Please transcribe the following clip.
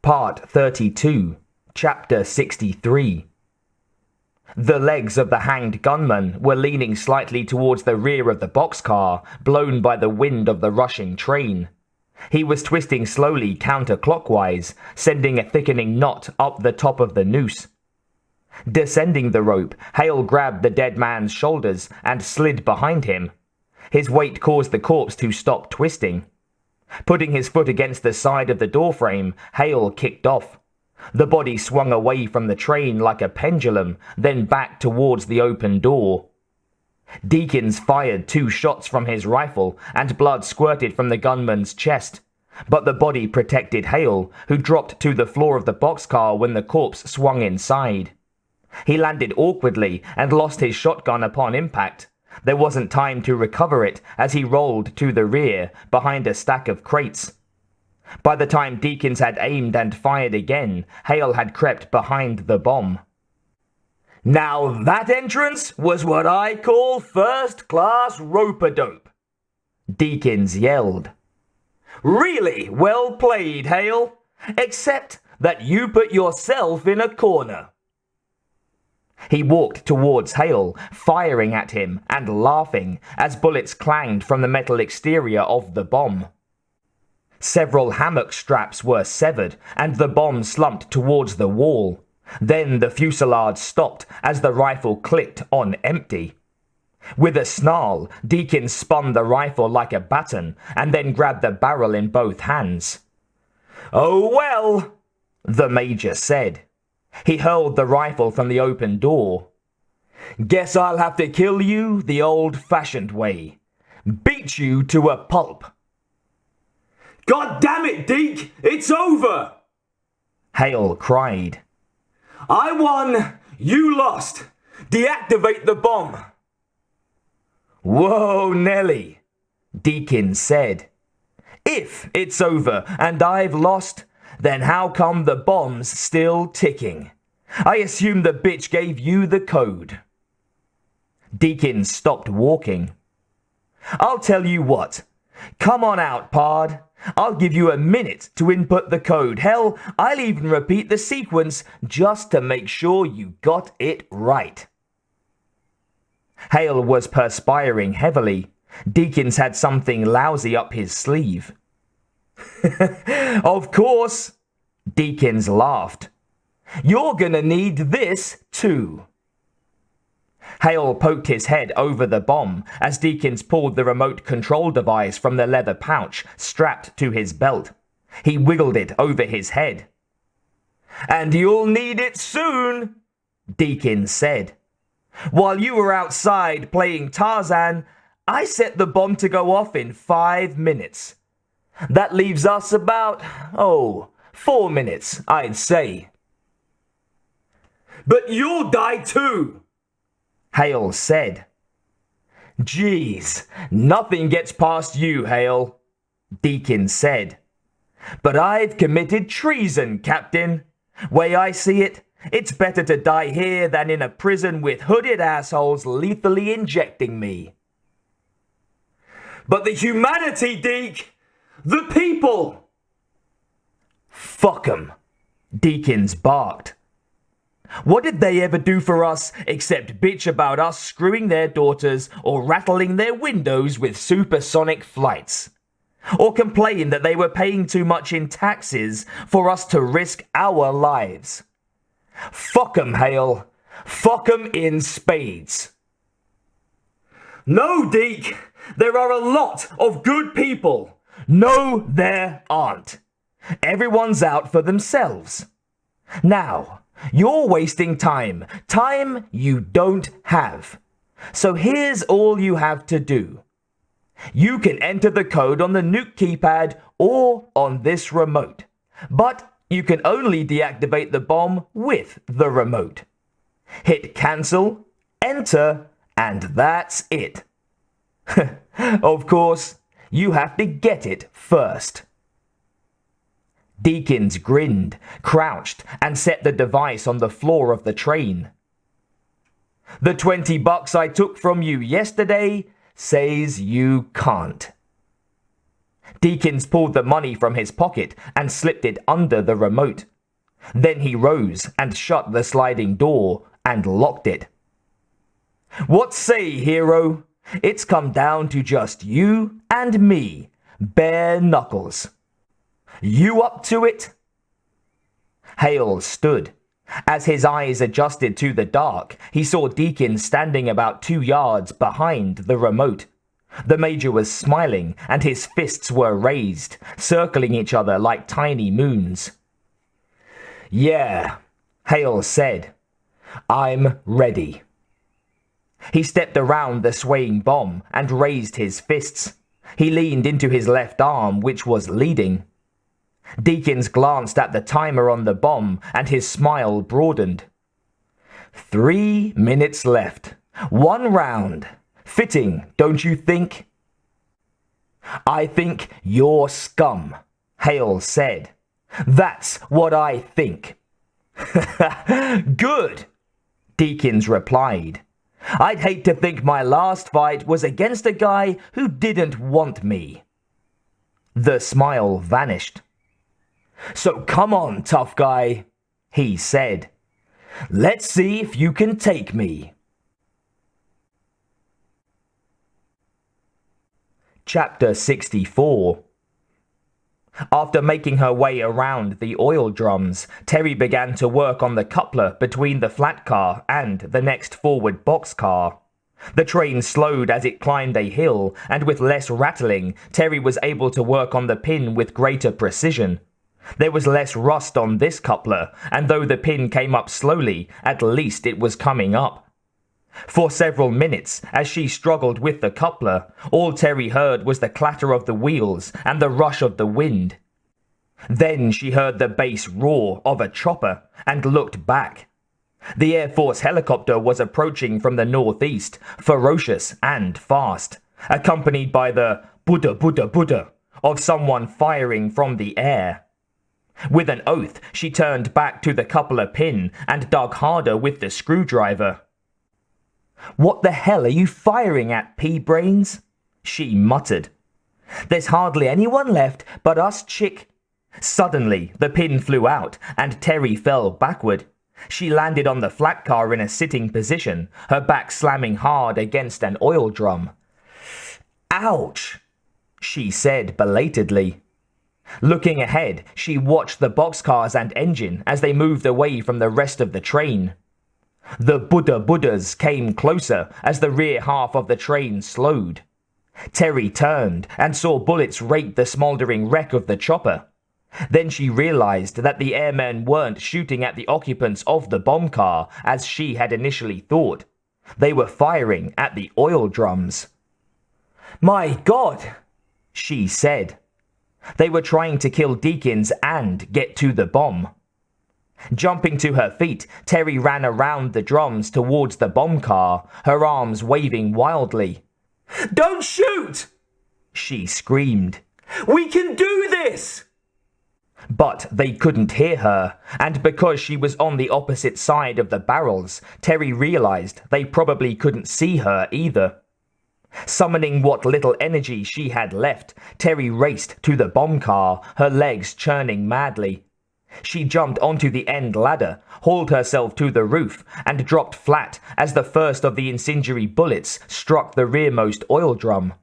Part 32, Chapter 63. The legs of the hanged gunman were leaning slightly towards the rear of the boxcar, blown by the wind of the rushing train. He was twisting slowly counterclockwise, sending a thickening knot up the top of the noose. Descending the rope, Hale grabbed the dead man's shoulders and slid behind him. His weight caused the corpse to stop twisting. Putting his foot against the side of the doorframe, Hale kicked off. The body swung away from the train like a pendulum, then back towards the open door. Deakins fired 2 shots from his rifle, and blood squirted from the gunman's chest. But the body protected Hale, who dropped to the floor of the boxcar when the corpse swung inside. He landed awkwardly and lost his shotgun upon impact. There wasn't time to recover it as he rolled to the rear, behind a stack of crates. By the time Deakins had aimed and fired again, Hale had crept behind the bomb. Now that entrance was what I call first-class rope-a-dope, Deakins yelled. Really well played, Hale, except that you put yourself in a corner. He walked towards Hale, firing at him and laughing as bullets clanged from the metal exterior of the bomb. Several hammock straps were severed, and the bomb slumped towards the wall. Then the fusillade stopped as the rifle clicked on empty. With a snarl, Deakins spun the rifle like a baton, and then grabbed the barrel in both hands. "Oh well," the major said. He hurled the rifle from the open door. "Guess I'll have to kill you the old-fashioned way. Beat you to a pulp." "God damn it, Deke! It's over!" Hale cried. "I won! You lost! Deactivate the bomb!" "Whoa, Nelly," Deakins said. "If it's over and I've lost, then how come the bomb's still ticking? I assume the bitch gave you the code." Deakins stopped walking. "I'll tell you what. Come on out, pard. I'll give you a minute to input the code. Hell, I'll even repeat the sequence just to make sure you got it right." Hale was perspiring heavily. Deakins had something lousy up his sleeve. "Of course," Deakins laughed. "You're gonna need this too." Hale poked his head over the bomb as Deakins pulled the remote control device from the leather pouch strapped to his belt. He wiggled it over his head. "And you'll need it soon," Deakins said. "While you were outside playing Tarzan, I set the bomb to go off in 5 minutes. That leaves us about, 4 minutes, I'd say." "But you'll die too," Hale said. "Geez, nothing gets past you, Hale," Deakins said. "But I've committed treason, Captain. Way I see it, it's better to die here than in a prison with hooded assholes lethally injecting me." "But the humanity, Deke! The people!" "Fuck 'em," Deakins barked. "What did they ever do for us except bitch about us screwing their daughters or rattling their windows with supersonic flights? Or complain that they were paying too much in taxes for us to risk our lives? Fuck 'em, Hale. Fuck 'em in spades." "No, Deke. There are a lot of good people." "No, there aren't. Everyone's out for themselves. Now, you're wasting time you don't have. So here's all you have to do. You can enter the code on the nuke keypad or on this remote, but you can only deactivate the bomb with the remote. Hit cancel, enter, and that's it. Of course, you have to get it first." Deakins grinned, crouched, and set the device on the floor of the train. "The $20 I took from you yesterday says you can't." Deakins pulled the money from his pocket and slipped it under the remote. Then he rose and shut the sliding door and locked it. "What say, hero? It's come down to just you and me, bare knuckles. You up to it?" Hale stood. As his eyes adjusted to the dark, he saw Deakins standing about 2 yards behind the remote. The Major was smiling, and his fists were raised, circling each other like tiny moons. "Yeah," Hale said. "I'm ready." He stepped around the swaying bomb and raised his fists. He leaned into his left arm, which was leading. Deakins glanced at the timer on the bomb, and his smile broadened. 3 minutes left. 1 round. Fitting, don't you think? "I think you're scum," Hale said. "That's what I think." "Good," Deakins replied. "I'd hate to think my last fight was against a guy who didn't want me." The smile vanished. "So come on, tough guy," he said. "Let's see if you can take me." Chapter 64. After making her way around the oil drums, Terry began to work on the coupler between the flat car and the next forward boxcar. The train slowed as it climbed a hill, and with less rattling, Terry was able to work on the pin with greater precision. There was less rust on this coupler, and though the pin came up slowly, at least it was coming up. For several minutes, as she struggled with the coupler, all Terry heard was the clatter of the wheels and the rush of the wind. Then she heard the bass roar of a chopper and looked back. The Air Force helicopter was approaching from the northeast, ferocious and fast, accompanied by the Buddha Buddha Buddha of someone firing from the air. With an oath, she turned back to the coupler pin and dug harder with the screwdriver. "What the hell are you firing at, pea-brains?" she muttered. "There's hardly anyone left but us chick—" Suddenly, the pin flew out, and Terry fell backward. She landed on the flat car in a sitting position, her back slamming hard against an oil drum. "Ouch," she said belatedly. Looking ahead, she watched the boxcars and engine as they moved away from the rest of the train. The Buddha Buddhas came closer as the rear half of the train slowed. Terry turned and saw bullets rake the smoldering wreck of the chopper. Then she realized that the airmen weren't shooting at the occupants of the bomb car as she had initially thought. They were firing at the oil drums. "My God," she said. They were trying to kill Deakins and get to the bomb. Jumping to her feet, Terry ran around the drums towards the bomb car, her arms waving wildly. "Don't shoot!" she screamed. "We can do this!" But they couldn't hear her, and because she was on the opposite side of the barrels, Terry realized they probably couldn't see her either. Summoning what little energy she had left, Terry raced to the bomb car, her legs churning madly. She jumped onto the end ladder, hauled herself to the roof, and dropped flat as the first of the incendiary bullets struck the rearmost oil drum.